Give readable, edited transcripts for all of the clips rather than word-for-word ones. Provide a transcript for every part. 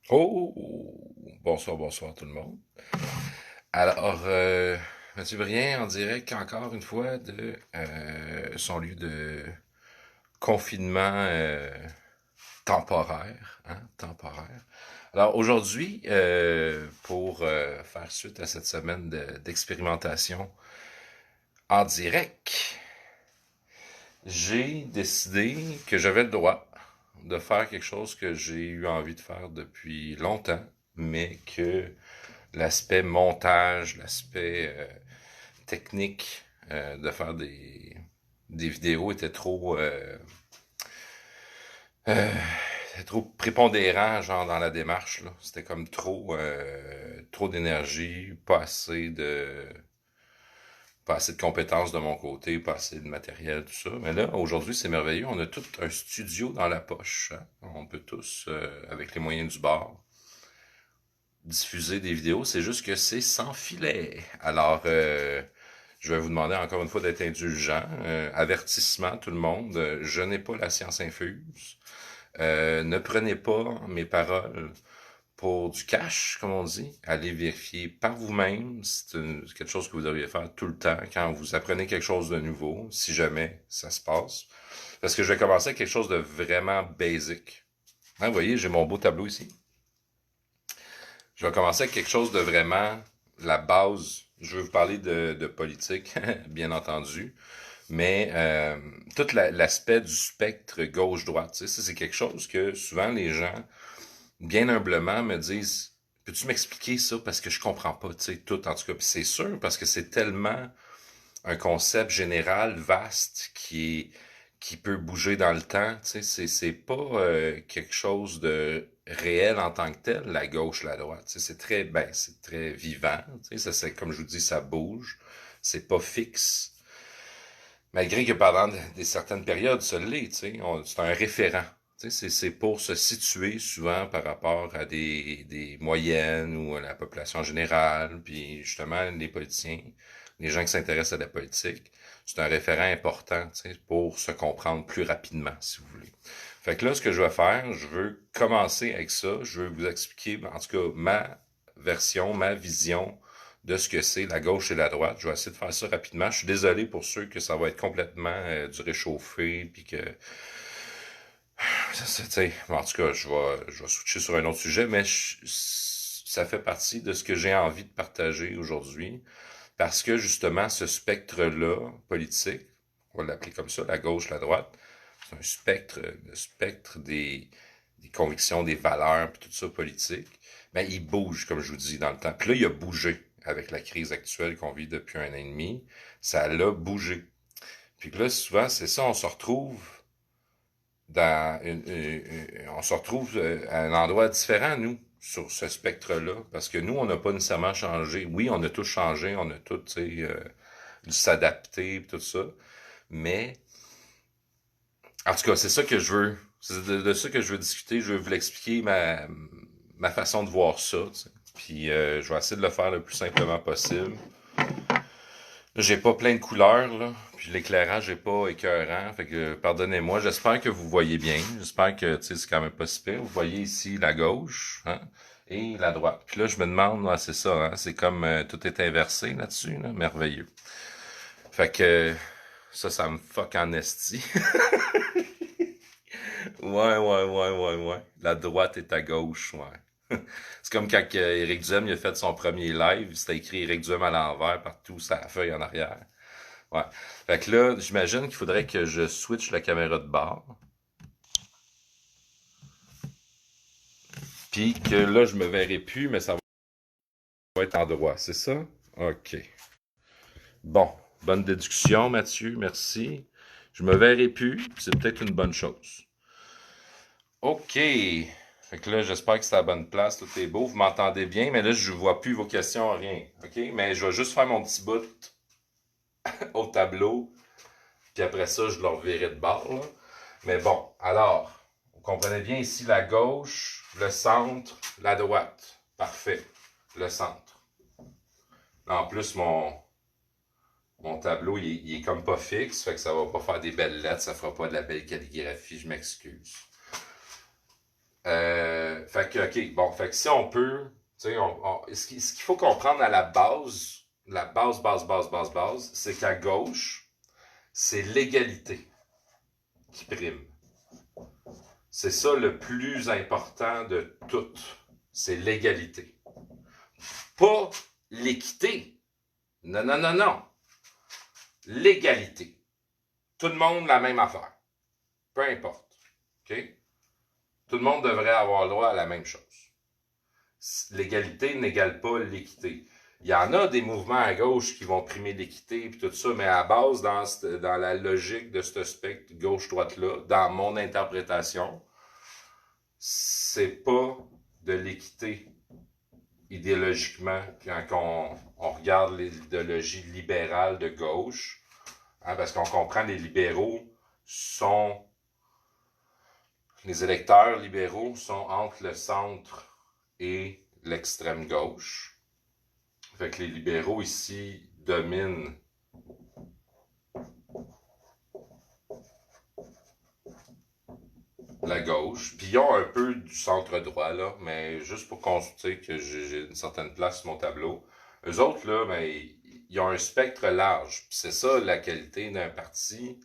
Oh, bonsoir, bonsoir tout le monde. Alors, Mathieu Brien en direct encore une fois de son lieu de confinement temporaire, hein, temporaire. Alors aujourd'hui, pour faire suite à cette semaine d'expérimentation en direct, j'ai décidé que j'avais le droit de faire quelque chose que j'ai eu envie de faire depuis longtemps, mais que l'aspect montage, l'aspect technique de faire des vidéos était trop prépondérant genre dans la démarche là. C'était comme trop d'énergie, pas assez de compétences de mon côté, pas assez de matériel, tout ça. Mais là, aujourd'hui, c'est merveilleux. On a tout un studio dans la poche, hein. On peut tous, avec les moyens du bord, diffuser des vidéos. C'est juste que c'est sans filet. Alors, je vais vous demander encore une fois d'être indulgent. Avertissement, tout le monde. Je n'ai pas la science infuse. Ne prenez pas mes paroles pour du cash, comme on dit. Allez vérifier par vous-même. Quelque chose que vous devriez faire tout le temps quand vous apprenez quelque chose de nouveau, si jamais ça se passe. Parce que je vais commencer avec quelque chose de vraiment basic. Hein, vous voyez, j'ai mon beau tableau ici. Je vais commencer avec quelque chose de vraiment la base. Je veux vous parler de politique, bien entendu, mais tout l'aspect du spectre gauche-droite, tu sais, ça c'est quelque chose que souvent les gens, bien humblement, me disent, peux-tu m'expliquer ça parce que je comprends pas, tu sais, tout en tout cas. Puis c'est sûr parce que c'est tellement un concept général vaste qui peut bouger dans le temps. Tu sais, c'est pas quelque chose de réel en tant que tel, la gauche, la droite. Tu sais, c'est très vivant. Tu sais, ça, c'est comme je vous dis, ça bouge. C'est pas fixe. Malgré que pendant des certaines périodes, ça l'est. Tu sais, c'est un référent. Tu sais, c'est pour se situer souvent par rapport à des moyennes ou à la population générale, puis justement les politiciens, les gens qui s'intéressent à la politique, c'est un référent important, tu sais, pour se comprendre plus rapidement, si vous voulez. Fait que là, ce que je vais faire, je veux commencer avec ça. Je veux vous expliquer, en tout cas, ma version, ma vision de ce que c'est la gauche et la droite. Je vais essayer de faire ça rapidement. Je suis désolé pour ceux que ça va être complètement du réchauffé, puis que en tout cas, je vais switcher sur un autre sujet, mais ça fait partie de ce que j'ai envie de partager aujourd'hui, parce que justement, ce spectre-là, politique, on va l'appeler comme ça, la gauche, la droite, c'est un spectre, le spectre des convictions, des valeurs, puis tout ça politique, ben, il bouge, comme je vous dis, dans le temps. Puis là, il a bougé avec la crise actuelle qu'on vit depuis un an et demi. Ça l'a bougé. Puis là, souvent, c'est ça, on se retrouve on se retrouve à un endroit différent, nous, sur ce spectre-là, parce que nous, on n'a pas nécessairement changé. Oui, on a tous changé, on a tous, tu sais, dû s'adapter, tout ça, mais, en tout cas, c'est ça que je veux, c'est de ça que je veux discuter, je veux vous l'expliquer, ma façon de voir ça, tu sais. Puis, je vais essayer de le faire le plus simplement possible. J'ai pas plein de couleurs, là. Puis l'éclairage est pas écœurant. Fait que pardonnez-moi. J'espère que vous voyez bien. J'espère que tu sais, c'est quand même pas si pire. Vous voyez ici la gauche, hein, et la droite. Puis là, je me demande, ouais, c'est ça, hein. C'est comme tout est inversé là-dessus, là. Merveilleux. Fait que ça me fuck en esti. Ouais. La droite est à gauche, ouais. C'est comme quand Éric Duhem il a fait son premier live, c'était écrit Éric Duhem à l'envers partout, sa feuille en arrière. Ouais. Fait que là, j'imagine qu'il faudrait que je switch la caméra de bord. Puis que là, je me verrai plus, mais ça va être en droit, c'est ça? OK. Bon. Bonne déduction, Mathieu. Merci. Je me verrai plus, c'est peut-être une bonne chose. OK. Fait que là, j'espère que c'est à la bonne place. Tout est beau. Vous m'entendez bien, mais là, je vois plus vos questions, rien. OK? Mais je vais juste faire mon petit bout au tableau. Puis après ça, je le reverrai de bord, là. Mais bon, alors, vous comprenez bien ici la gauche, le centre, la droite. Parfait. Le centre. En plus, mon tableau, il est comme pas fixe, fait que ça va pas faire des belles lettres, ça fera pas de la belle calligraphie, je m'excuse. Fait que, OK, bon, fait que si on peut, tu sais, ce qu'il faut comprendre à la base, c'est qu'à gauche, c'est l'égalité qui prime. C'est ça le plus important de tout. C'est l'égalité. Pas l'équité. Non, non, non, non. L'égalité. Tout le monde la même affaire. Peu importe. OK? Tout le monde devrait avoir le droit à la même chose. L'égalité n'égale pas l'équité. Il y en a des mouvements à gauche qui vont primer l'équité et tout ça, mais à base, dans la logique de ce spectre gauche-droite-là, dans mon interprétation, c'est pas de l'équité idéologiquement quand on regarde l'idéologie libérale de gauche, hein, parce qu'on comprend les libéraux sont... Les électeurs libéraux sont entre le centre et l'extrême gauche. Fait que les libéraux ici dominent la gauche. Puis ils ont un peu du centre-droit, là, mais juste pour consulter que j'ai une certaine place sur mon tableau. Eux autres, là, ben, ils ont un spectre large. Puis c'est ça la qualité d'un parti.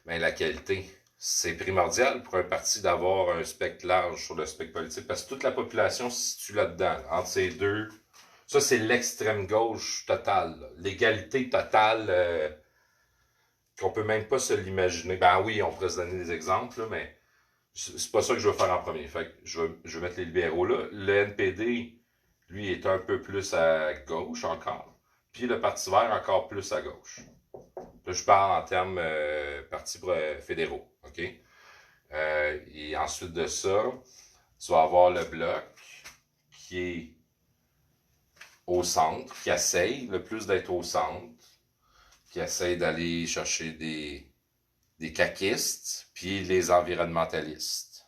Ben, la qualité, c'est primordial pour un parti d'avoir un spectre large sur le spectre politique parce que toute la population se situe là-dedans, entre ces deux. Ça, c'est l'extrême gauche totale. L'égalité totale qu'on peut même pas se l'imaginer. Ben oui, on pourrait se donner des exemples, là, mais c'est pas ça que je vais faire en premier. Fait que je vais mettre les libéraux là. Le NPD, lui, est un peu plus à gauche encore. Puis le Parti vert, encore plus à gauche. Là, je parle en termes partis fédéraux. OK? Et ensuite de ça, tu vas avoir le bloc qui est au centre, qui essaye le plus d'être au centre, qui essaye d'aller chercher des caquistes, puis les environnementalistes.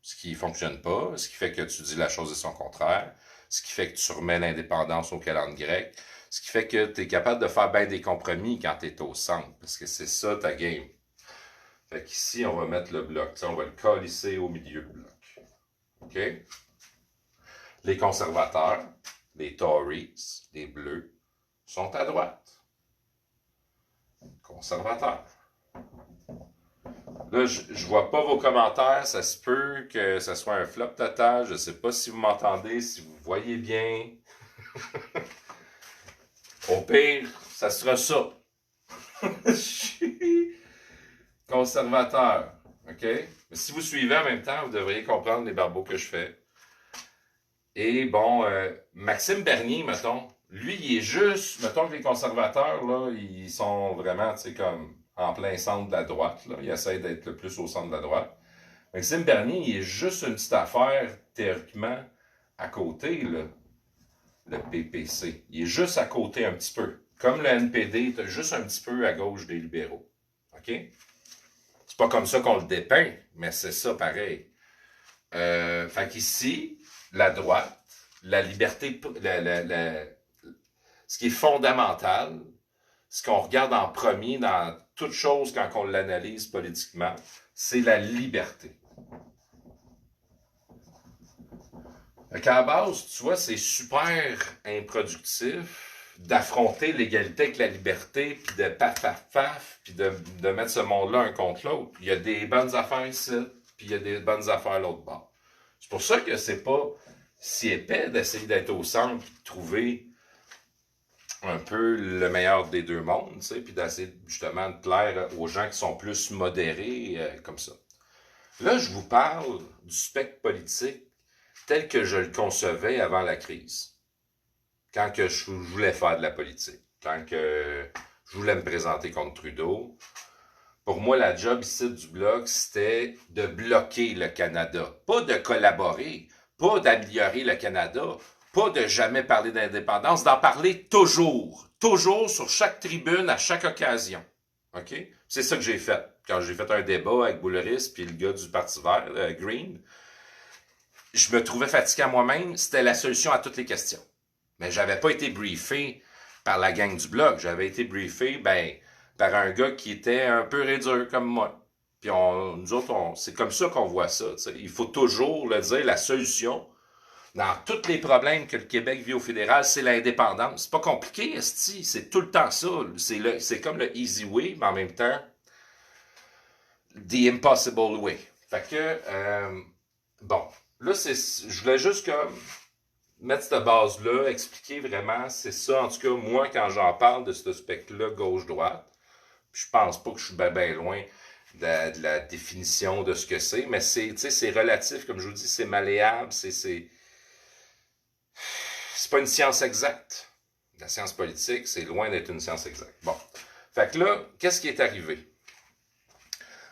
Ce qui fonctionne pas, ce qui fait que tu dis la chose et son contraire, ce qui fait que tu remets l'indépendance au calendrier grec, ce qui fait que tu es capable de faire bien des compromis quand tu es au centre, parce que c'est ça ta game. Fait qu'ici, on va mettre le bloc, on va le colisser au milieu du bloc. OK? Les conservateurs, les Tories, les Bleus, sont à droite. Conservateurs. Là, je vois pas vos commentaires. Ça se peut que ça soit un flop total. Je sais pas si vous m'entendez, si vous voyez bien. Au pire, ça sera ça. Je suis conservateur. OK? Mais si vous suivez en même temps, vous devriez comprendre les barbeaux que je fais. Et bon, Maxime Bernier, mettons, lui, il est juste, mettons que les conservateurs, là, ils sont vraiment, tu sais, comme en plein centre de la droite, là. Ils essayent d'être le plus au centre de la droite. Maxime Bernier, il est juste une petite affaire, théoriquement, à côté, là, le PPC. Il est juste à côté un petit peu. Comme le NPD, est juste un petit peu à gauche des libéraux. OK? C'est pas comme ça qu'on le dépeint, mais c'est ça pareil. Fait qu'ici, la droite, la liberté, ce qui est fondamental, ce qu'on regarde en premier dans toute chose quand on l'analyse politiquement, c'est la liberté. Fait qu'à la base, tu vois, c'est super improductif d'affronter l'égalité avec la liberté, puis de paf, puis de mettre ce monde-là un contre l'autre. Il y a des bonnes affaires ici, puis il y a des bonnes affaires l'autre bord. C'est pour ça que c'est pas si épais d'essayer d'être au centre, puis de trouver un peu le meilleur des deux mondes, tu sais, puis d'essayer justement de plaire aux gens qui sont plus modérés, comme ça. Là, je vous parle du spectre politique tel que je le concevais avant la crise. Quand que je voulais faire de la politique. Quand que je voulais me présenter contre Trudeau. Pour moi, la job ici du Bloc, c'était de bloquer le Canada. Pas de collaborer, pas d'améliorer le Canada, pas de jamais parler d'indépendance, d'en parler toujours. Toujours sur chaque tribune, à chaque occasion. OK? C'est ça que j'ai fait. Quand j'ai fait un débat avec Boulris puis le gars du Parti vert, Green, je me trouvais fatigué à moi-même. C'était la solution à toutes les questions. Mais j'avais pas été briefé par la gang du Bloc. J'avais été briefé, par un gars qui était un peu réduit comme moi. Puis nous autres, c'est comme ça qu'on voit ça. T'sais. Il faut toujours le dire, la solution dans tous les problèmes que le Québec vit au fédéral, c'est l'indépendance. C'est pas compliqué, esti. C'est tout le temps ça. C'est comme le easy way, mais en même temps, the impossible way. Fait que, bon, là, je voulais juste comme mettre cette base-là, expliquer vraiment, c'est ça, en tout cas, moi, quand j'en parle de ce spectre-là, gauche-droite, je pense pas que je suis bien loin de la définition de ce que c'est, mais c'est relatif, comme je vous dis, c'est malléable, c'est pas une science exacte. La science politique, c'est loin d'être une science exacte. Bon. Fait que là, qu'est-ce qui est arrivé?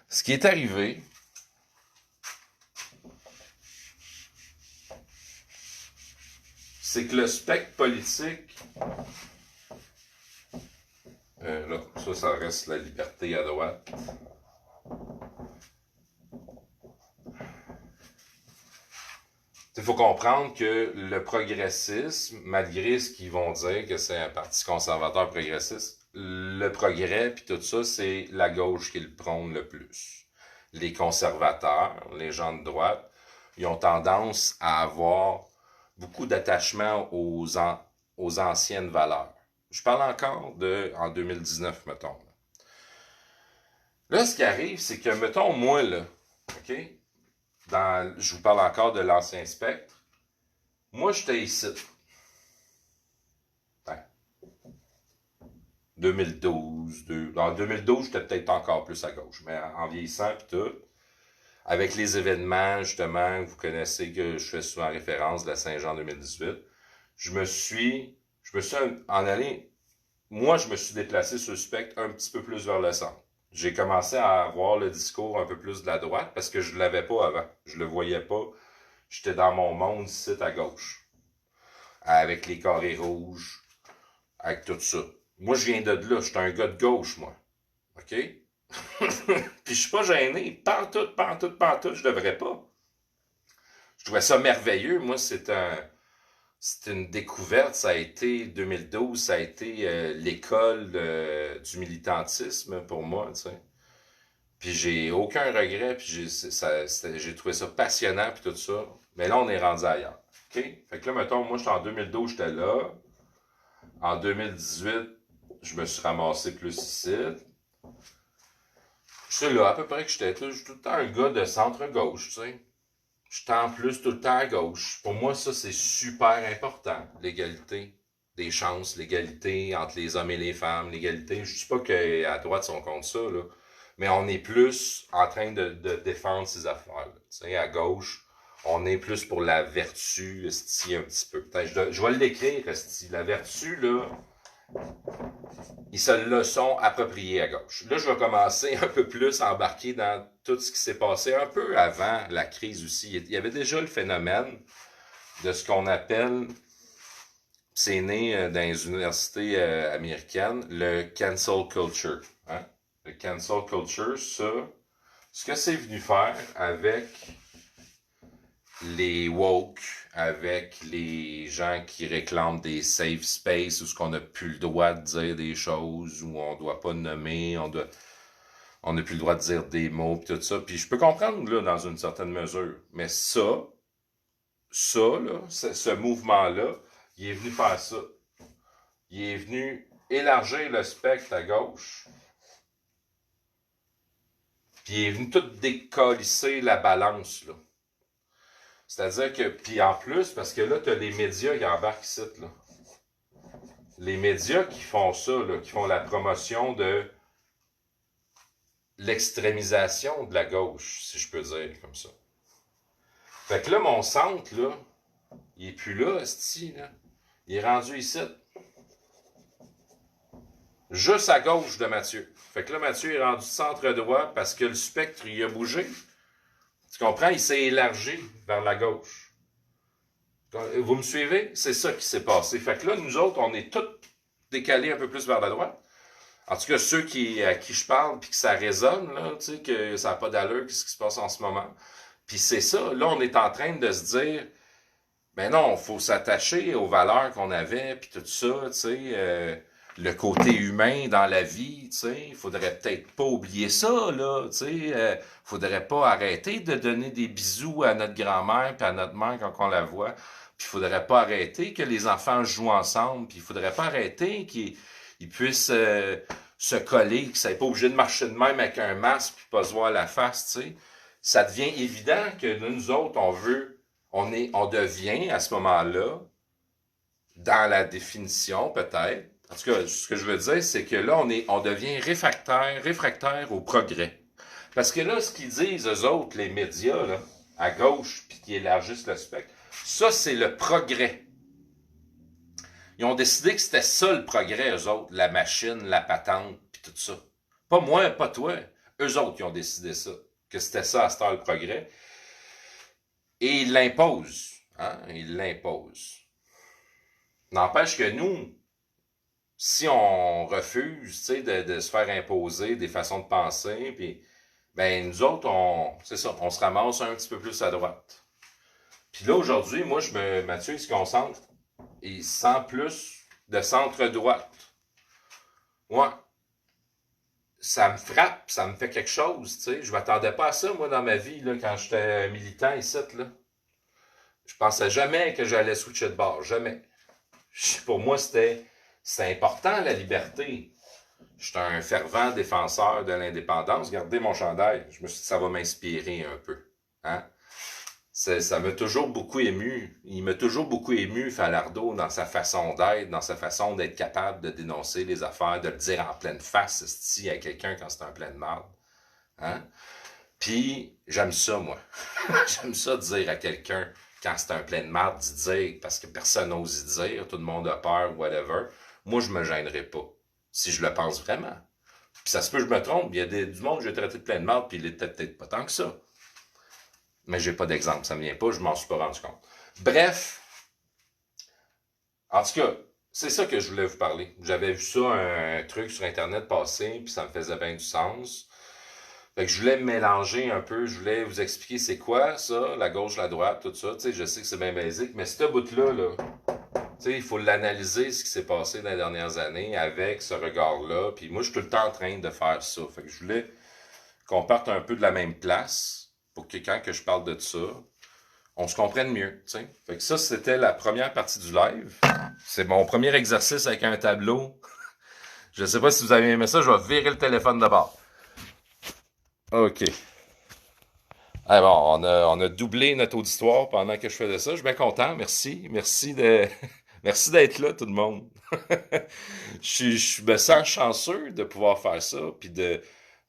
Ce qui est arrivé, c'est que le spectre politique, là, ça reste la liberté à droite. Il faut comprendre que le progressisme, malgré ce qu'ils vont dire que c'est un parti conservateur progressiste, le progrès puis tout ça, c'est la gauche qui le prône le plus. Les conservateurs, les gens de droite, ils ont tendance à avoir beaucoup d'attachement aux anciennes valeurs. Je parle encore en 2019, mettons. Là, ce qui arrive, c'est que, mettons, moi, là, OK? Je vous parle encore de l'ancien spectre. Moi, j'étais ici. 2012. En 2012, j'étais peut-être encore plus à gauche, mais en vieillissant et tout, avec les événements, justement, vous connaissez que je fais souvent référence de la Saint-Jean 2018, je me suis en allé, moi, je me suis déplacé sur le spectre un petit peu plus vers le centre. J'ai commencé à avoir le discours un peu plus de la droite parce que je ne l'avais pas avant. Je le voyais pas. J'étais dans mon monde ici à gauche. Avec les carrés rouges, avec tout ça. Moi, je viens de là. Je suis un gars de gauche, moi. OK? Puis je suis pas gêné. Pantoute, je devrais pas. Je trouvais ça merveilleux. Moi, c'est une découverte. Ça a été 2012, ça a été l'école du militantisme pour moi, tu sais. Puis j'ai aucun regret, puis j'ai trouvé ça passionnant, puis tout ça. Mais là, on est rendu ailleurs. OK? Fait que là, mettons, moi, j'étais en 2012, j'étais là. En 2018, je me suis ramassé plus ici. Je sais là, à peu près que j'étais tout le temps un gars de centre-gauche, tu sais. J'étais en plus tout le temps à gauche. Pour moi, ça, c'est super important. L'égalité des chances, l'égalité entre les hommes et les femmes, l'égalité. Je dis pas qu'à droite, ils sont contre ça, là. Mais on est plus en train de défendre ces affaires-là. Tu sais, à gauche, on est plus pour la vertu, esti, un petit peu. Je vais l'écrire, esti. La vertu, là, ils se le sont appropriés à gauche. Là, je vais commencer un peu plus à embarquer dans tout ce qui s'est passé un peu avant la crise aussi. Il y avait déjà le phénomène de ce qu'on appelle, c'est né dans les universités américaines, le cancel culture. Hein? Le cancel culture, ça, ce que c'est venu faire avec les woke, avec les gens qui réclament des safe spaces où on n'a plus le droit de dire des choses, où on doit pas nommer, on n'a plus le droit de dire des mots, pis tout ça. Puis je peux comprendre, là, dans une certaine mesure. Mais là, ce mouvement-là, il est venu faire ça. Il est venu élargir le spectre à gauche. Puis il est venu tout décalisser la balance, là. C'est-à-dire que, puis en plus, parce que là, tu as les médias qui embarquent ici, là. Les médias qui font ça, là, qui font la promotion de l'extrémisation de la gauche, si je peux dire comme ça. Fait que là, mon centre, là, il est plus là, esti, là. Il est rendu ici. Juste à gauche de Mathieu. Fait que là, Mathieu est rendu centre droit parce que le spectre, il a bougé. Tu comprends? Il s'est élargi vers la gauche. Vous me suivez? C'est ça qui s'est passé. Fait que là, nous autres, on est tous décalés un peu plus vers la droite. En tout cas, ceux à qui je parle, puis que ça résonne, là, tu sais, que ça n'a pas d'allure, ce qui se passe en ce moment. Puis c'est ça, là, on est en train de se dire, ben non, il faut s'attacher aux valeurs qu'on avait, puis tout ça, tu sais. le côté humain dans la vie, tu sais, il faudrait peut-être pas oublier ça, là, tu sais, faudrait pas arrêter de donner des bisous à notre grand-mère puis à notre mère quand on la voit, puis il faudrait pas arrêter que les enfants jouent ensemble, puis il faudrait pas arrêter qu'ils puissent se coller, qu'ils soient pas obligés de marcher de même avec un masque puis pas se voir la face, tu sais. Ça devient évident que nous autres, on devient à ce moment-là, dans la définition peut-être. En tout cas, ce que je veux dire, c'est que là, on devient réfractaire au progrès. Parce que là, ce qu'ils disent, eux autres, les médias, là, à gauche, puis qui élargissent le spectre, ça, c'est le progrès. Ils ont décidé que c'était ça le progrès, eux autres, la machine, la patente, puis tout ça. Pas moi, pas toi. Eux autres qui ont décidé ça, que c'était ça à cette heure le progrès. Et ils l'imposent. Hein? Ils l'imposent. N'empêche que nous, si on refuse, tu sais, de se faire imposer des façons de penser, puis ben nous autres, c'est ça, on se ramasse un petit peu plus à droite. Puis là, aujourd'hui, Mathieu, il se concentre, il sent plus de centre-droite. Ouais. Ça me frappe, ça me fait quelque chose, tu sais. Je m'attendais pas à ça, moi, dans ma vie, là, quand j'étais militant ici, là. Je pensais jamais que j'allais switcher de bord, jamais. Pour moi, c'était important, la liberté. J'étais un fervent défenseur de l'indépendance. Regardez mon chandail. Je me suis dit, ça va m'inspirer un peu. Hein? Ça m'a toujours beaucoup ému. Il m'a toujours beaucoup ému, Falardeau, dans sa façon d'être, dans sa façon d'être capable de dénoncer les affaires, de le dire en pleine face, à quelqu'un quand c'est en pleine marde. Hein? Puis, j'aime ça, moi. J'aime ça dire à quelqu'un, quand c'est un plein de marde, d'y dire, parce que personne n'ose y dire, tout le monde a peur, whatever. Moi, je me gênerai pas, si je le pense vraiment. Puis ça se peut que je me trompe, il y a du monde que j'ai traité de plein de marde, puis il était peut-être pas tant que ça. Mais j'ai pas d'exemple, ça me vient pas, je m'en suis pas rendu compte. Bref, en tout cas, c'est ça que je voulais vous parler. J'avais vu ça, un truc sur Internet passer, puis ça me faisait bien du sens. Fait que je voulais mélanger un peu, je voulais vous expliquer c'est quoi ça, la gauche, la droite, tout ça. Tu sais, je sais que c'est bien basique, mais ce bout-là, tu sais, il faut l'analyser, ce qui s'est passé dans les dernières années avec ce regard-là. Puis moi, je suis tout le temps en train de faire ça. Fait que je voulais qu'on parte un peu de la même place pour que quand que je parle de ça, on se comprenne mieux, tu sais. Fait que ça, c'était la première partie du live. C'est mon premier exercice avec un tableau. Je sais pas si vous avez aimé ça, je vais virer le téléphone de bord. OK. Ah bon, on a doublé notre auditoire pendant que je faisais ça. Je suis bien content. Merci. Merci d'être là, tout le monde. Je me sens chanceux de pouvoir faire ça, puis de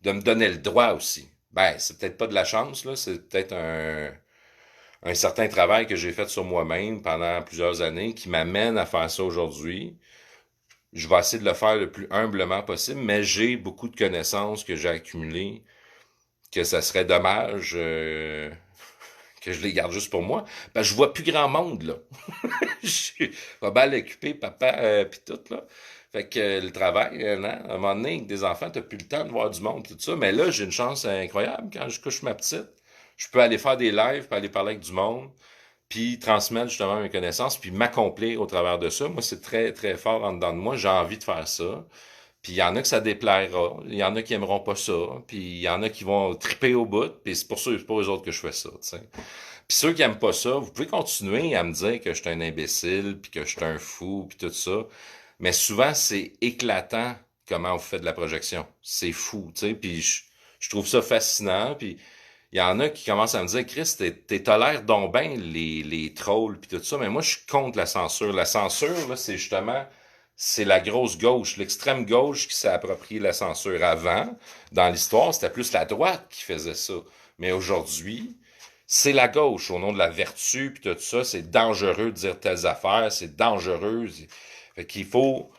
me donner le droit aussi. Ben, c'est peut-être pas de la chance, là. C'est peut-être un certain travail que j'ai fait sur moi-même pendant plusieurs années qui m'amène à faire ça aujourd'hui. Je vais essayer de le faire le plus humblement possible, mais j'ai beaucoup de connaissances que j'ai accumulées que ça serait dommage que je les garde juste pour moi. Parce que je vois plus grand monde, là. Je suis pas mal occupé, papa, pis tout, là. Fait que le travail, hein, à un moment donné, avec des enfants, t'as plus le temps de voir du monde, tout ça. Mais là, j'ai une chance incroyable. Quand je couche ma petite, je peux aller faire des lives, puis aller parler avec du monde, puis transmettre justement mes connaissances, puis m'accomplir au travers de ça. Moi, c'est très, très fort en dedans de moi. J'ai envie de faire ça. Puis il y en a que ça déplaira, il y en a qui aimeront pas ça, puis il y en a qui vont triper au bout, puis c'est pour eux autres que je fais ça, tu sais. Puis ceux qui aiment pas ça, vous pouvez continuer à me dire que je suis un imbécile, puis que je suis un fou, puis tout ça. Mais souvent, c'est éclatant comment vous faites de la projection. C'est fou, tu sais, puis je trouve ça fascinant, puis il y en a qui commencent à me dire, Chris, t'es tolères donc bien les trolls, puis tout ça, mais moi, je suis contre la censure. La censure, là, c'est justement c'est la grosse gauche, l'extrême gauche qui s'est approprié la censure. Avant, dans l'histoire, c'était plus la droite qui faisait ça. Mais aujourd'hui, c'est la gauche, au nom de la vertu, puis tout ça, c'est dangereux de dire telles affaires, c'est dangereux. Fait qu'il faut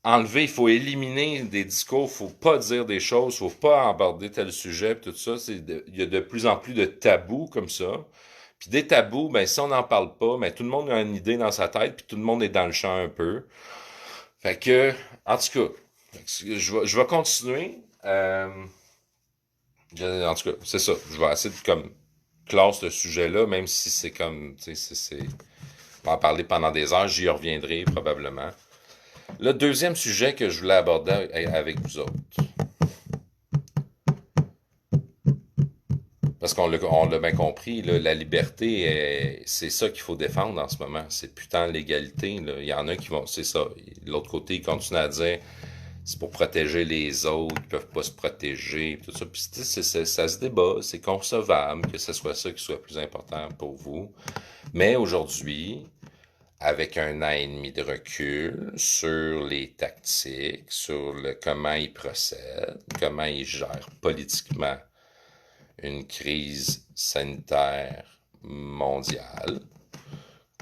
enlever, il faut éliminer des discours, faut pas dire des choses, faut pas aborder tel sujet, puis tout ça. Il y a de plus en plus de tabous comme ça. Puis des tabous, ben si on n'en parle pas, ben tout le monde a une idée dans sa tête, puis tout le monde est dans le champ un peu. Fait que, en tout cas, je vais continuer. En tout cas, c'est ça. Je vais essayer de comme clore ce sujet-là, même si c'est comme, tu sais, on va en parler pendant des heures, j'y reviendrai probablement. Le deuxième sujet que je voulais aborder avec vous autres, parce on l'a bien compris, là, la liberté, c'est ça qu'il faut défendre en ce moment. C'est putain l'égalité. Là. Il y en a qui vont, c'est ça. De l'autre côté, ils continuent à dire c'est pour protéger les autres, ils peuvent pas se protéger, tout ça. Puis ça se débat, c'est concevable que ce soit ça qui soit plus important pour vous. Mais aujourd'hui, avec un an et demi de recul sur les tactiques, sur le comment ils procèdent, comment ils gèrent politiquement une crise sanitaire mondiale,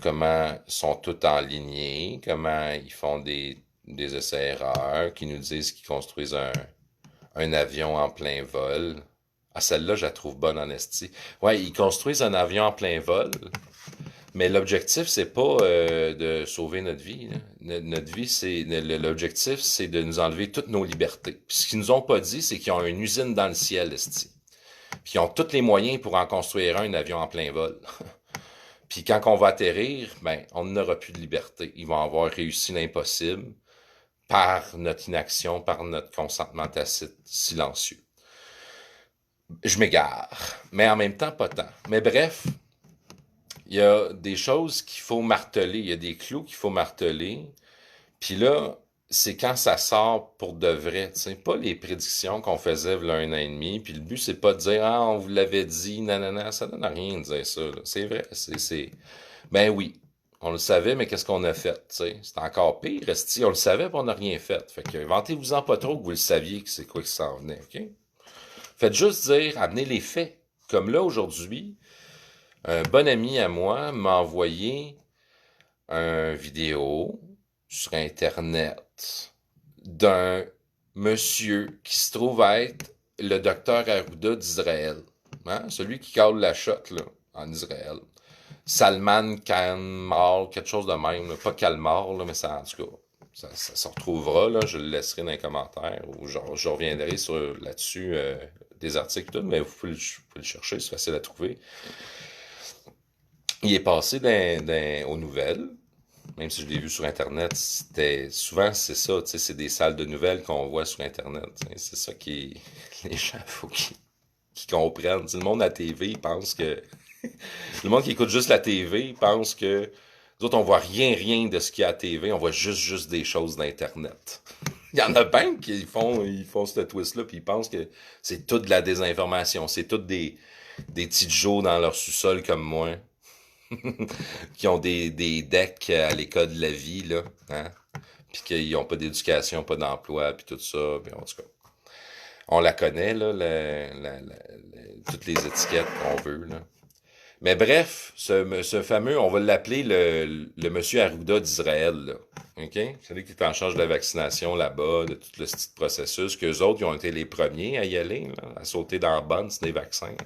comment ils sont tous en lignée, comment ils font des essais-erreurs, qui nous disent qu'ils construisent un avion en plein vol. Ah, celle-là, je la trouve bonne en esti. Ouais, ils construisent un avion en plein vol, mais l'objectif, c'est pas de sauver notre vie. Là. Notre vie, l'objectif, c'est de nous enlever toutes nos libertés. Puis ce qu'ils nous ont pas dit, c'est qu'ils ont une usine dans le ciel, esti. Puis ils ont tous les moyens pour en construire un avion en plein vol. Puis quand on va atterrir, ben, on n'aura plus de liberté. Ils vont avoir réussi l'impossible par notre inaction, par notre consentement tacite, silencieux. Je m'égare, mais en même temps, pas tant. Mais bref, il y a des choses qu'il faut marteler, il y a des clous qu'il faut marteler. Puis là, c'est quand ça sort pour de vrai, tu sais, pas les prédictions qu'on faisait il y a un an et demi, puis le but, c'est pas de dire « Ah, on vous l'avait dit, nanana », ça donne rien de dire ça, là. C'est vrai, Ben oui, on le savait, mais qu'est-ce qu'on a fait, tu sais? C'est encore pire, esti, on le savait, puis on n'a rien fait. Fait que inventez-vous-en pas trop que vous le saviez que c'est quoi qui s'en venait, OK? Faites juste dire, amenez les faits. Comme là, aujourd'hui, un bon ami à moi m'a envoyé une vidéo sur Internet d'un monsieur qui se trouve être le docteur Arruda d'Israël. Hein? Celui qui cale la shot là, en Israël. Salman Kalmar, quelque chose de même. Là. Pas Kalmar, là, mais ça, en tout cas, ça se retrouvera. Là, je le laisserai dans les commentaires ou je reviendrai là-dessus des articles, tout, mais vous pouvez le chercher, c'est facile à trouver. Il est passé aux nouvelles, même si je l'ai vu sur Internet, souvent c'est ça, tu sais, c'est des salles de nouvelles qu'on voit sur Internet. C'est ça qui les gens faut qu'ils comprennent. T'sais, le monde à la TV, il pense que le monde qui écoute juste la TV, il pense que nous autres on voit rien de ce qu'il y a à la TV, on voit juste des choses d'Internet. Il y en a plein qui font ce twist-là, puis ils pensent que c'est toute de la désinformation, c'est toutes des petits Joe dans leur sous-sol comme moi. Qui ont des decks à l'école de la vie, là, hein? Puis qu'ils n'ont pas d'éducation, pas d'emploi, puis tout ça, puis en tout cas. On la connaît, là, toutes les étiquettes qu'on veut, là. Mais bref, ce fameux, on va l'appeler le monsieur Arruda d'Israël, là. OK? Celui qui est en charge de la vaccination là-bas, de tout le petit processus, qu'eux autres, ils ont été les premiers à y aller, là, à sauter dans la bonne, c'est des vaccins.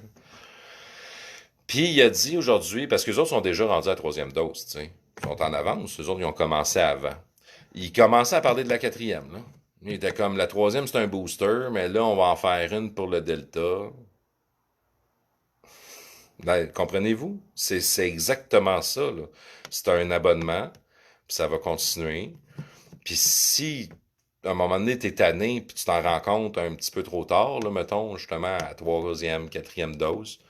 Puis il a dit aujourd'hui, parce que les autres sont déjà rendus à la troisième dose, tu sais. Ils sont en avance, eux autres, ils ont commencé avant. Ils commençaient à parler de la quatrième, là. Il était comme, la troisième, c'est un booster, mais là, on va en faire une pour le Delta. Ben, comprenez-vous? C'est exactement ça, là. C'est un abonnement, puis ça va continuer. Puis si, à un moment donné, t'es tanné, puis tu t'en rends compte un petit peu trop tard, là, mettons, justement, à troisième, quatrième dose,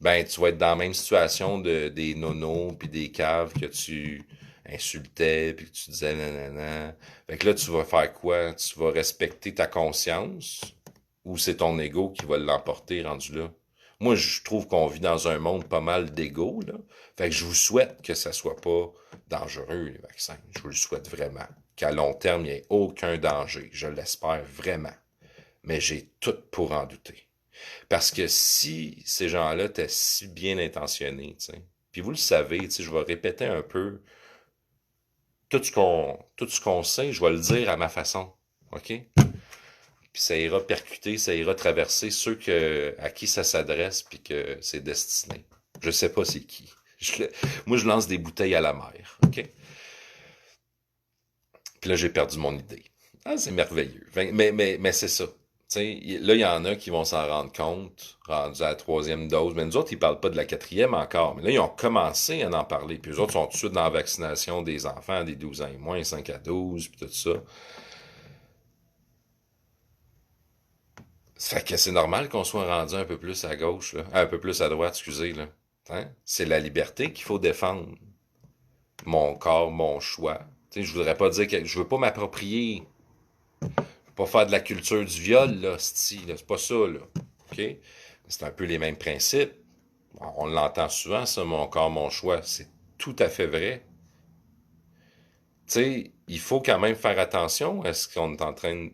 ben tu vas être dans la même situation des nonos puis des caves que tu insultais puis que tu disais nanana. Fait que là tu vas faire quoi? Tu vas respecter ta conscience ou c'est ton ego qui va l'emporter rendu là? Moi je trouve qu'on vit dans un monde pas mal d'ego là. Fait que je vous souhaite que ça soit pas dangereux les vaccins. Je vous le souhaite vraiment. Qu'à long terme, il n'y ait aucun danger. Je l'espère vraiment. Mais j'ai tout pour en douter. Parce que si ces gens-là étaient si bien intentionnés, tu sais, puis vous le savez, tu sais, je vais répéter un peu tout ce qu'on sait, je vais le dire à ma façon, ok? Puis ça ira percuter, ça ira traverser à qui ça s'adresse, puis que c'est destiné. Je sais pas c'est qui. Moi, je lance des bouteilles à la mer, ok? Puis là, j'ai perdu mon idée. Ah, c'est merveilleux. Mais c'est ça. sais, là, il y en a qui vont s'en rendre compte, rendus à la troisième dose. Mais nous autres, ils parlent pas de la quatrième encore. Mais là, ils ont commencé à en parler. Puis eux autres sont tout de suite dans la vaccination des enfants des 12 ans et moins, 5 à 12, puis tout ça. Ça fait que c'est normal qu'on soit rendu un peu plus à gauche, là. Un peu plus à droite, excusez, là. Hein? C'est la liberté qu'il faut défendre. Mon corps, mon choix. Tu sais, je voudrais pas dire que je veux pas m'approprier, pas faire de la culture du viol, là, là. C'est pas ça, là. OK? C'est un peu les mêmes principes. On l'entend souvent, ça, mon corps, mon choix. C'est tout à fait vrai. Tu sais, il faut quand même faire attention à ce qu'on est en train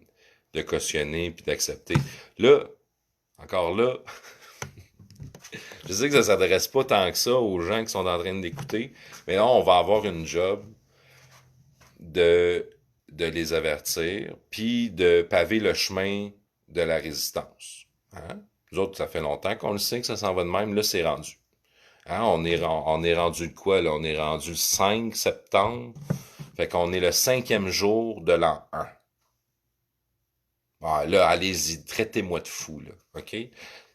de cautionner puis d'accepter. Là, encore là, je sais que ça s'adresse pas tant que ça aux gens qui sont en train d'écouter, mais là, on va avoir une job de, de les avertir, puis de paver le chemin de la résistance. Hein? Nous autres, ça fait longtemps qu'on le sait que ça s'en va de même. Là, c'est rendu. Hein? On est rendu de quoi, là? On est rendu le 5 septembre. Fait qu'on est le 5e jour de l'an 1. Ah, là, allez-y, traitez-moi de fou, là, OK?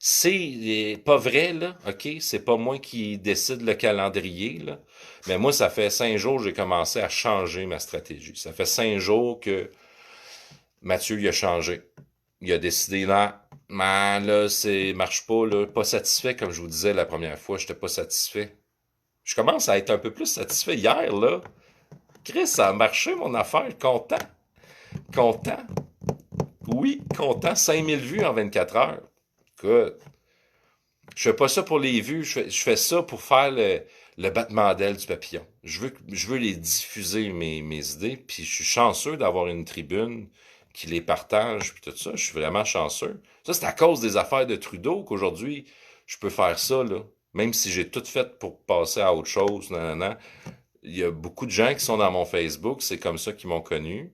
C'est pas vrai, là, OK? C'est pas moi qui décide le calendrier, là. Mais moi, ça fait 5 jours que j'ai commencé à changer ma stratégie. Ça fait 5 jours que Mathieu, il a changé. Il a décidé, non, man, là, marche pas, là. Pas satisfait, comme je vous disais la première fois, j'étais pas satisfait. Je commence à être un peu plus satisfait hier, là. Chris, ça a marché, mon affaire, content. Content. Oui, content, 5 000 vues en 24 heures. Écoute, je fais pas ça pour les vues, je fais ça pour faire le battement d'aile du papillon. Je veux les diffuser, mes idées, puis je suis chanceux d'avoir une tribune qui les partage, puis tout ça, je suis vraiment chanceux. Ça, c'est à cause des affaires de Trudeau qu'aujourd'hui, je peux faire ça, là. Même si j'ai tout fait pour passer à autre chose, nanana. Il y a beaucoup de gens qui sont dans mon Facebook, c'est comme ça qu'ils m'ont connu,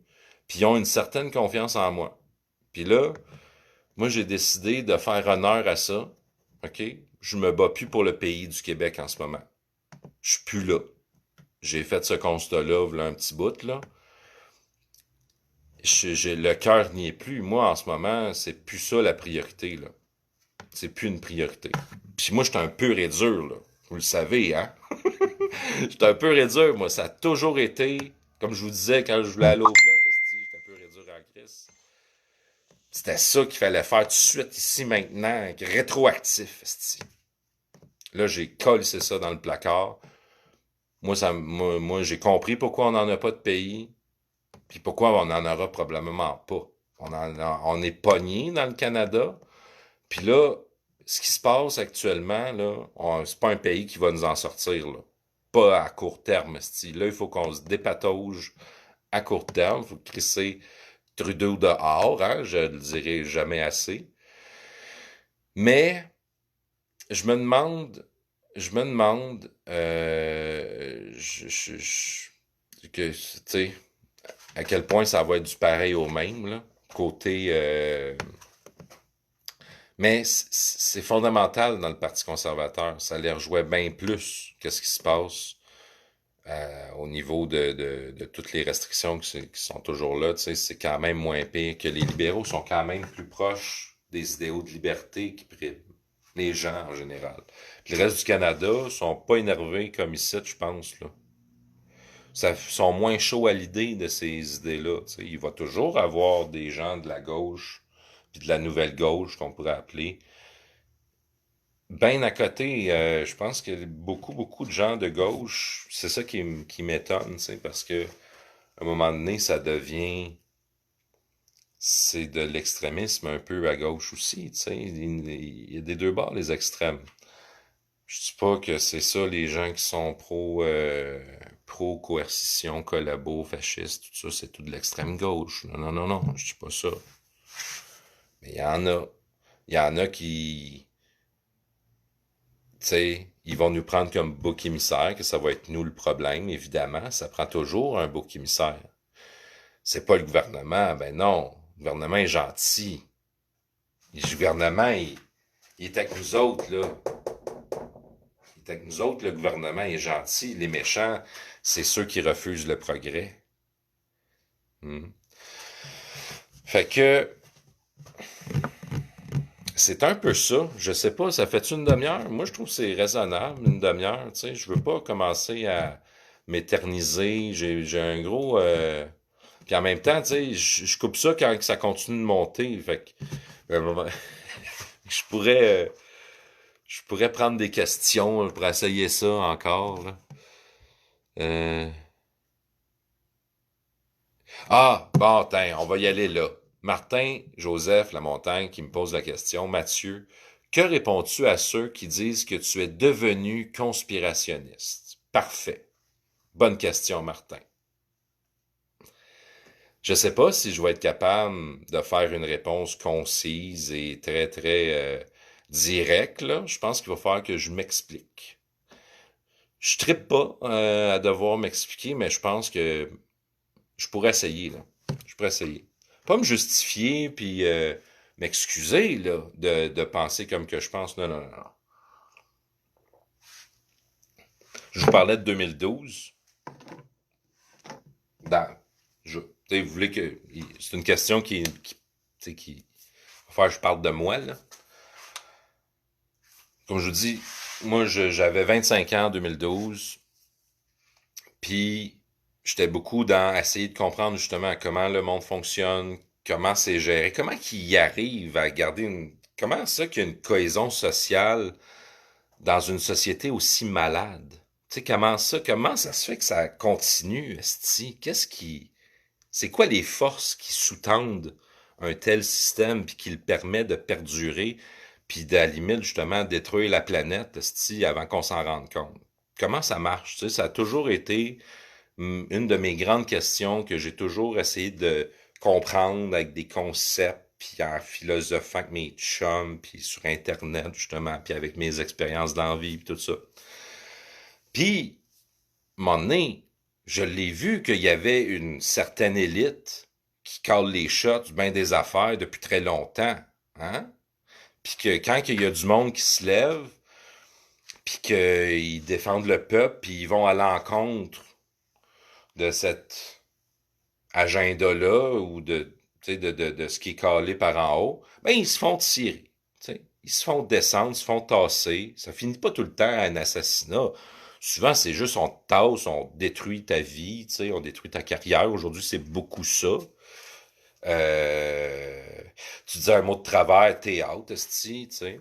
puis ils ont une certaine confiance en moi. Puis là, moi, j'ai décidé de faire honneur à ça. OK? Je me bats plus pour le pays du Québec en ce moment. Je suis plus là. J'ai fait ce constat-là, voilà un petit bout, là. Le cœur n'y est plus. Moi, en ce moment, c'est plus ça la priorité, là. C'est plus une priorité. Puis moi, j'étais un pur et dur, là. Vous le savez, hein? J'étais un pur et dur, moi. Ça a toujours été, comme je vous disais quand je voulais aller au bloc, j'étais un pur et dur en crise. C'était ça qu'il fallait faire tout de suite, ici, maintenant, rétroactif, esti. Là, j'ai collé ça dans le placard. Moi, j'ai compris pourquoi on n'en a pas de pays, puis pourquoi on n'en aura probablement pas. On est pogné dans le Canada, puis là, ce qui se passe actuellement, là, c'est pas un pays qui va nous en sortir, là. Pas à court terme, esti. Là, il faut qu'on se dépatauge à court terme. Il faut crisser Trudeau dehors, hein, je le dirai jamais assez. Mais je me demande, que, tu sais, à quel point ça va être du pareil au même, là, côté... mais c'est fondamental dans le Parti conservateur. Ça les rejoint bien plus que ce qui se passe au niveau de toutes les restrictions qui sont toujours là. Tu sais, c'est quand même moins pire que les libéraux sont quand même plus proches des idéaux de liberté qui priment les gens en général. Puis le reste du Canada sont pas énervés comme ici, je pense, là. Ça sont moins chauds à l'idée de ces idées-là. Tu sais. Il va toujours avoir des gens de la gauche, puis de la nouvelle gauche qu'on pourrait appeler. Ben à côté, je pense que beaucoup de gens de gauche, c'est ça qui m'étonne, tu sais, parce que à un moment donné, c'est de l'extrémisme un peu à gauche aussi, tu sais. Il y a des deux bords, les extrêmes. Je dis pas que c'est ça, les gens qui sont pro coercition, collabo, fasciste, tout ça, c'est tout de l'extrême gauche. Non, non, non, non, je dis pas ça. Mais il y en a. Il y en a qui, tu sais, ils vont nous prendre comme bouc émissaire, que ça va être nous le problème, évidemment. Ça prend toujours un bouc émissaire. C'est pas le gouvernement, ben non. Le gouvernement est gentil. Le gouvernement, il est avec nous autres, là. Il est avec nous autres, le gouvernement est gentil. Les méchants, c'est ceux qui refusent le progrès. Hmm. Fait que, C'est un peu ça. Je sais pas, ça fait une demi-heure? Moi, je trouve que c'est raisonnable, une demi-heure. Tu sais, je veux pas commencer à m'éterniser. J'ai un gros. Puis en même temps, tu sais, je coupe ça quand ça continue de monter. Fait que, à un moment, je pourrais, je pourrais prendre des questions pour essayer ça encore, là. Euh, Ah, bon, tiens, on va y aller là. Martin Joseph Lamontagne qui me pose la question. Mathieu, que réponds-tu à ceux qui disent que tu es devenu conspirationniste? Parfait. Bonne question, Martin. Je sais pas si je vais être capable de faire une réponse concise et très, très directe, là. Je pense qu'il va falloir que je m'explique. Je trippe pas à devoir m'expliquer, mais je pense que je pourrais essayer, là. Je pourrais essayer. Pas me justifier puis m'excuser, là, de penser comme que je pense. Non, non, non, non. Je vous parlais de 2012. Dans, vous voulez que. C'est une question qui va faire que je parle de moi, là. Comme je vous dis, moi, j'avais 25 ans en 2012. Puis, j'étais beaucoup dans essayer de comprendre justement comment le monde fonctionne, comment c'est géré, comment qu'il y arrive à garder une... Comment ça qu'il y a une cohésion sociale dans une société aussi malade? Tu sais, comment ça se fait que ça continue, esti? Qu'est-ce qui... C'est quoi les forces qui sous-tendent un tel système puis qui le permet de perdurer puis à la limite, justement, détruire la planète, esti, avant qu'on s'en rende compte? Comment ça marche? Tu sais, ça a toujours été une de mes grandes questions que j'ai toujours essayé de comprendre avec des concepts, puis en philosophant avec mes chums, puis sur Internet, justement, puis avec mes expériences dans la vie, puis tout ça. Puis, à un moment donné, je l'ai vu qu'il y avait une certaine élite qui cale les shots du bain des affaires depuis très longtemps, hein? Puis que quand il y a du monde qui se lève, puis qu'ils défendent le peuple, puis ils vont à l'encontre de cet agenda-là ou de ce qui est calé par en haut, ben ils se font tirer. T'sais. Ils se font descendre, ils se font tasser. Ça finit pas tout le temps à un assassinat. Souvent, c'est juste on te tasse, on détruit ta vie, on détruit ta carrière. Aujourd'hui, c'est beaucoup ça. Euh, Tu dis un mot de travers, t'es out, esti, tu sais.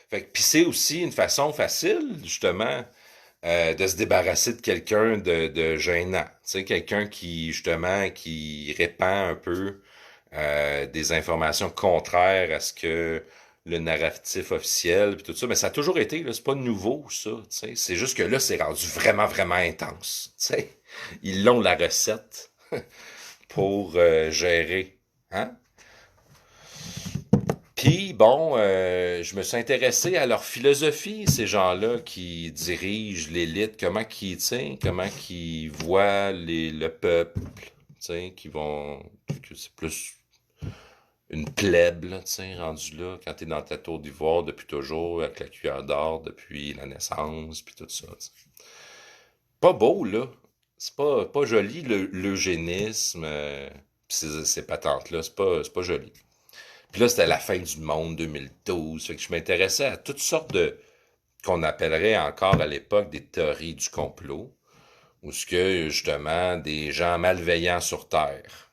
Fait que, puis c'est aussi une façon facile, justement, de se débarrasser de quelqu'un de gênant. Tu sais, quelqu'un qui, justement, qui répand un peu des informations contraires à ce que le narratif officiel, puis tout ça. Mais ça a toujours été, là, c'est pas nouveau, ça, tu sais. C'est juste que là, c'est rendu vraiment, vraiment intense, tu sais. Ils l'ont, la recette, pour gérer, hein? Puis, bon, je me suis intéressé à leur philosophie, ces gens-là qui dirigent l'élite, comment qu'ils voient le peuple, tu sais, que c'est plus une plèbe, là, tu sais, rendu là, quand t'es dans ta tour d'ivoire depuis toujours, avec la cuillère d'or depuis la naissance, puis tout ça, t'sais. Pas beau, là. C'est pas joli, l'eugénisme, pis ces patentes-là, c'est pas joli. Puis là, c'était la fin du monde 2012. Fait que je m'intéressais à toutes sortes de, qu'on appellerait encore à l'époque des théories du complot, où ce que, justement, des gens malveillants sur Terre,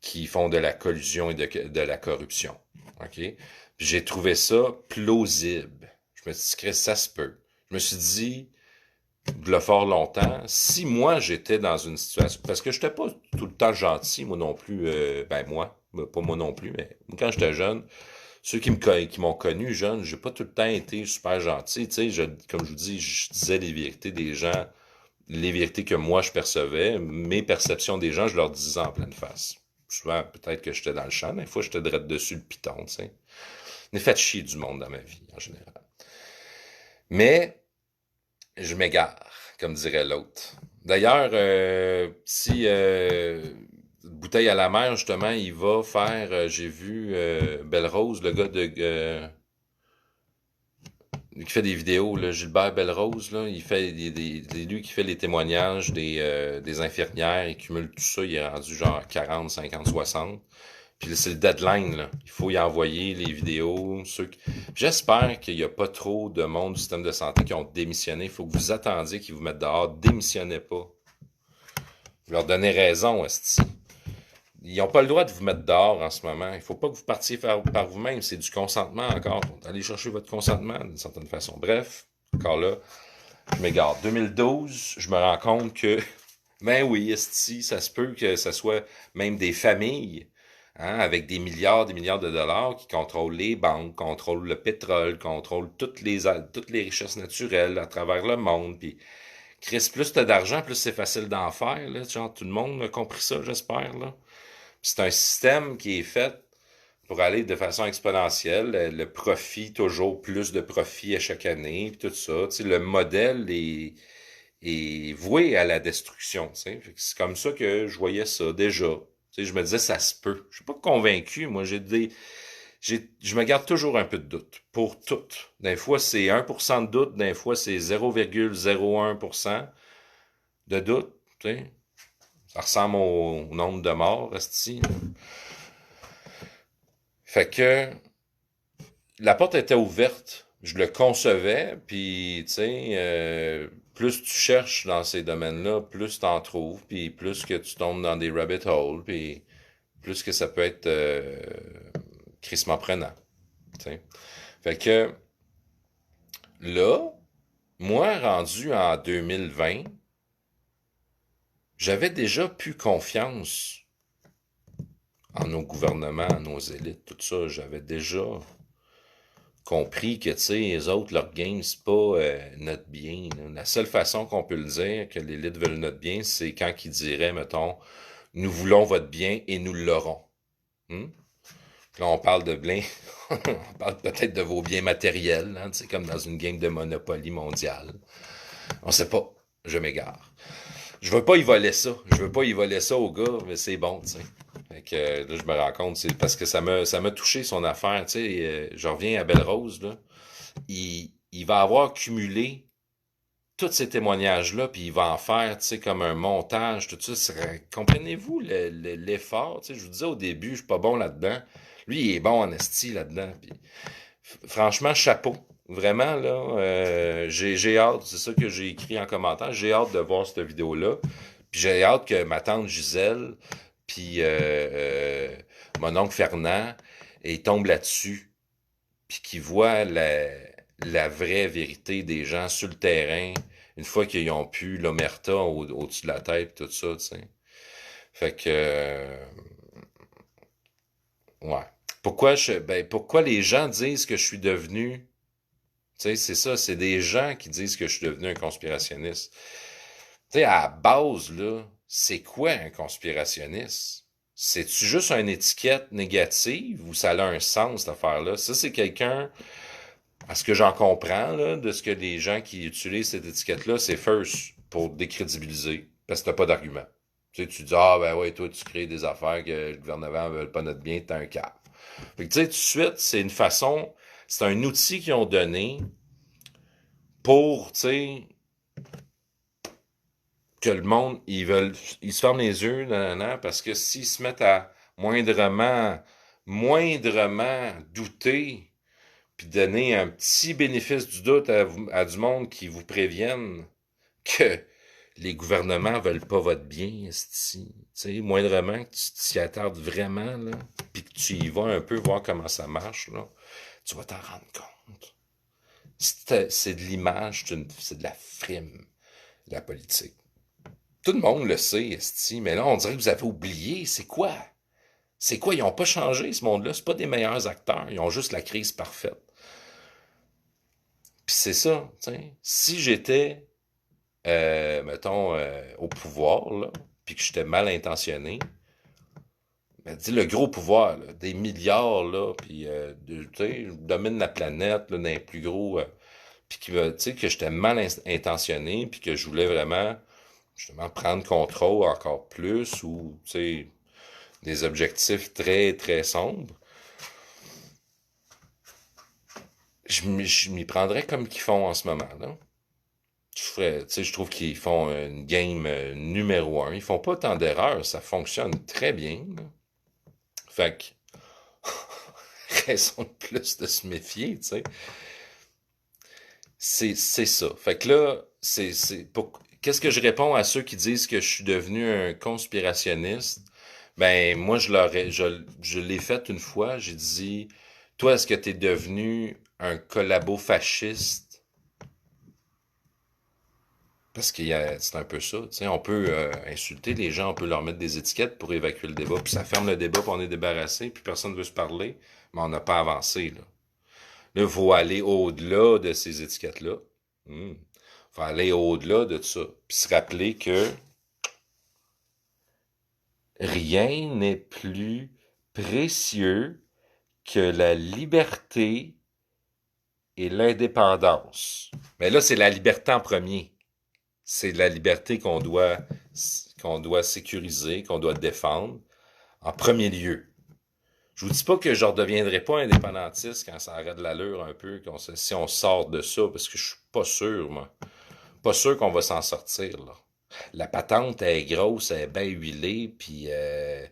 qui font de la collusion et de la corruption. OK? Puis j'ai trouvé ça plausible. Je me suis dit, Chris, ça se peut. Je me suis dit, le fort longtemps, si moi j'étais dans une situation, parce que j'étais pas tout le temps gentil, moi non plus, pas moi non plus, mais quand j'étais jeune, ceux qui m'ont connu jeune, j'ai pas tout le temps été super gentil, tu sais, comme je vous dis, je disais les vérités des gens, les vérités que moi je percevais, mes perceptions des gens, je leur disais en pleine face. Souvent, peut-être que j'étais dans le champ, des fois j'étais direct dessus le piton, tu sais. On est fait chier du monde dans ma vie, en général. Mais, je m'égare, comme dirait l'autre. D'ailleurs, si Bouteille à la mer, justement, il va faire, j'ai vu Belle Rose, le gars qui fait des vidéos, là, Gilbert Belrose, là, il fait lui qui fait les témoignages des infirmières, il cumule tout ça, il est rendu genre 40, 50, 60. Puis c'est le deadline, là. Il faut y envoyer les vidéos. J'espère qu'il n'y a pas trop de monde du système de santé qui ont démissionné. Il faut que vous attendiez qu'ils vous mettent dehors. Démissionnez pas. Vous leur donnez raison, esti. Ils n'ont pas le droit de vous mettre dehors en ce moment. Il ne faut pas que vous partiez par vous-même. C'est du consentement encore. Allez chercher votre consentement d'une certaine façon. Bref, encore là, je m'égare. 2012, je me rends compte que, ben oui, esti, ça se peut que ce soit même des familles, hein, avec des milliards de dollars qui contrôlent les banques, contrôlent le pétrole, contrôlent toutes les richesses naturelles à travers le monde. Puis, Chris, plus t'as d'argent, plus c'est facile d'en faire. Là. Genre, tout le monde a compris ça, j'espère. Là. C'est un système qui est fait pour aller de façon exponentielle, le profit, toujours plus de profit à chaque année, puis tout ça. Tu sais, le modèle est voué à la destruction. Tu sais. C'est comme ça que je voyais ça déjà. Tu sais, je me disais, ça se peut. Je suis pas convaincu. Moi, je me garde toujours un peu de doute. Pour tout. Des fois, c'est 1% de doute. Des fois, c'est 0,01% de doute. Tu sais. Ça ressemble au nombre de morts, esti. Fait que la porte était ouverte. Je le concevais, puis tu sais, plus tu cherches dans ces domaines-là, plus t'en trouves, puis plus que tu tombes dans des rabbit holes, puis plus que ça peut être crissement prenant. T'sais. Fait que là, moi, rendu en 2020, j'avais déjà plus confiance en nos gouvernements, en nos élites, tout ça. J'avais déjà compris que, tu sais, les autres, leur game, c'est pas notre bien. Là. La seule façon qu'on peut le dire, que l'élite veut notre bien, c'est quand ils diraient, mettons, nous voulons votre bien et nous l'aurons. Hmm? Là, on parle de bien, on parle peut-être de vos biens matériels, hein, comme dans une game de Monopoly mondiale. On sait pas, je m'égare. Je veux pas y voler ça. Je veux pas y voler ça au gars, mais c'est bon, tu sais. Fait que là, je me rends compte, c'est parce que ça m'a touché son affaire, tu sais. Je reviens à Belle Rose, là. Il va avoir cumulé tous ces témoignages-là, puis il va en faire, tu sais, comme un montage, tout ça. Comprenez-vous l'effort, tu sais. Je vous disais au début, je suis pas bon là-dedans. Lui, il est bon en esti là-dedans. Puis, franchement, chapeau. Vraiment, là, j'ai hâte, c'est ça que j'ai écrit en commentaire, j'ai hâte de voir cette vidéo-là. Puis j'ai hâte que ma tante Gisèle, puis mon oncle Fernand, ils tombent là-dessus, puis qu'ils voient la vraie vérité des gens sur le terrain, une fois qu'ils ont pu l'omerta au-dessus de la tête, tout ça, tu sais. Fait que, ouais. Pourquoi les gens disent que je suis devenu, tu sais, c'est ça, c'est des gens qui disent que je suis devenu un conspirationniste. Tu sais, à la base, là, c'est quoi un conspirationniste? C'est-tu juste une étiquette négative ou ça a un sens, cette affaire-là? Ça, c'est quelqu'un, à ce que j'en comprends, là, de ce que les gens qui utilisent cette étiquette-là, c'est first, pour décrédibiliser, parce que t'as pas d'argument. Tu sais, tu dis, ah ben ouais, toi, tu crées des affaires que le gouvernement veut pas notre bien, t'es un cap. Fait que, tu sais, tout de suite, c'est une façon, c'est un outil qu'ils ont donné pour, tu sais, que le monde, ils se ferment les yeux, nanana, parce que s'ils se mettent à moindrement douter, puis donner un petit bénéfice du doute à du monde qui vous préviennent que les gouvernements veulent pas votre bien, tu sais, moindrement que tu t'y attardes vraiment, là, puis que tu y vas un peu voir comment ça marche, là, tu vas t'en rendre compte. C'est de l'image, c'est de la frime, de la politique. Tout le monde le sait, esti, mais là, on dirait que vous avez oublié, c'est quoi? C'est quoi? Ils n'ont pas changé, ce monde-là. C'est pas des meilleurs acteurs. Ils ont juste la crise parfaite. Puis c'est ça, tu sais. Si j'étais, mettons, au pouvoir, là, puis que j'étais mal intentionné, ben, dis le gros pouvoir, là, des milliards, là, puis, tu sais, je domine la planète, là, dans les plus gros, puis tu sais, que j'étais mal intentionné, puis que je voulais vraiment, justement, prendre contrôle encore plus, ou, tu sais, des objectifs très, très sombres, je m'y prendrais comme qu'ils font en ce moment, là. Je trouve qu'ils font une game numéro un. Ils font pas tant d'erreurs, ça fonctionne très bien, là. Fait que, raison de plus de se méfier, tu sais. C'est ça. Fait que là, qu'est-ce que je réponds à ceux qui disent que je suis devenu un conspirationniste? Ben, moi, je l'ai fait une fois. J'ai dit, toi, est-ce que t'es devenu un collabo-fasciste? Parce c'est un peu ça. Tu sais, on peut insulter les gens, on peut leur mettre des étiquettes pour évacuer le débat, puis ça ferme le débat, puis on est débarrassé, puis personne ne veut se parler, mais on n'a pas avancé, là. Là, il faut aller au-delà de ces étiquettes-là. Il faut aller au-delà de ça. Puis se rappeler que rien n'est plus précieux que la liberté et l'indépendance. Mais là, c'est la liberté en premier. C'est la liberté qu'on doit sécuriser, qu'on doit défendre en premier lieu. Je vous dis pas que je ne redeviendrai pas indépendantiste quand ça arrête de l'allure un peu, si on sort de ça, parce que je suis pas sûr, moi. Pas sûr qu'on va s'en sortir, là. La patente, elle est grosse, elle est bien huilée, puis elle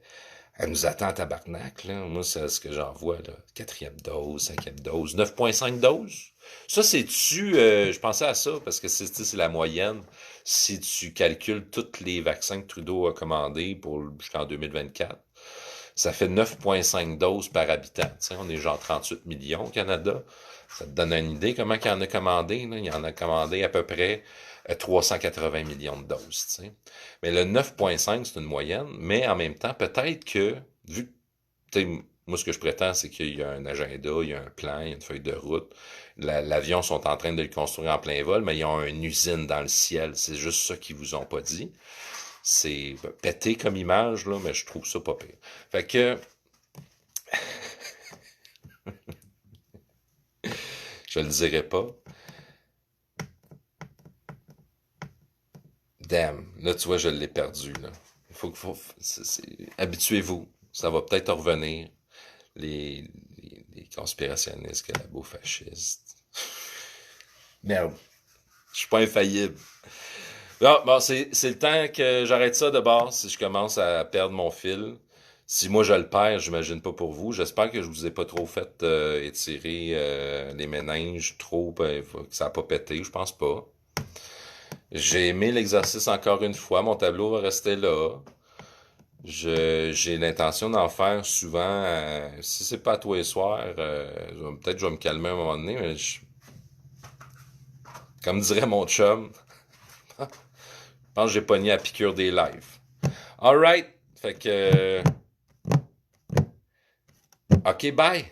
nous attend à tabarnak, là. Moi, c'est ce que j'en vois, là. 4e dose, 5e dose, 9,5 doses. Ça, je pensais à ça, parce que c'est la moyenne. Si tu calcules tous les vaccins que Trudeau a commandés jusqu'en 2024, ça fait 9,5 doses par habitant. T'sais, on est genre 38 millions au Canada. Ça te donne une idée comment il en a commandé. Là. Il en a commandé à peu près 380 millions de doses. T'sais. Mais le 9,5, c'est une moyenne. Mais en même temps, peut-être que, vu que, moi, ce que je prétends, c'est qu'il y a un agenda, il y a un plan, il y a une feuille de route. L'avion sont en train de le construire en plein vol, mais ils ont une usine dans le ciel. C'est juste ça qu'ils vous ont pas dit. C'est pété comme image, là, mais je trouve ça pas pire. Fait que, je le dirai pas. Damn, là, tu vois, je l'ai perdu, là. Habituez-vous. Ça va peut-être revenir. Les conspirationnistes, collabo-fascistes. Merde. Je suis pas infaillible. Bon, c'est le temps que j'arrête ça de base si je commence à perdre mon fil. Si moi je le perds, j'imagine pas pour vous. J'espère que je vous ai pas trop fait étirer les méninges trop, que ça a pas pété, je pense pas. J'ai aimé l'exercice encore une fois, mon tableau va rester là. J'ai l'intention d'en faire souvent. Si c'est pas tous les soirs, peut-être je vais me calmer à un moment donné, mais comme dirait mon chum, je pense que j'ai pogné à piqûre des lives. Alright, fait que... OK, bye!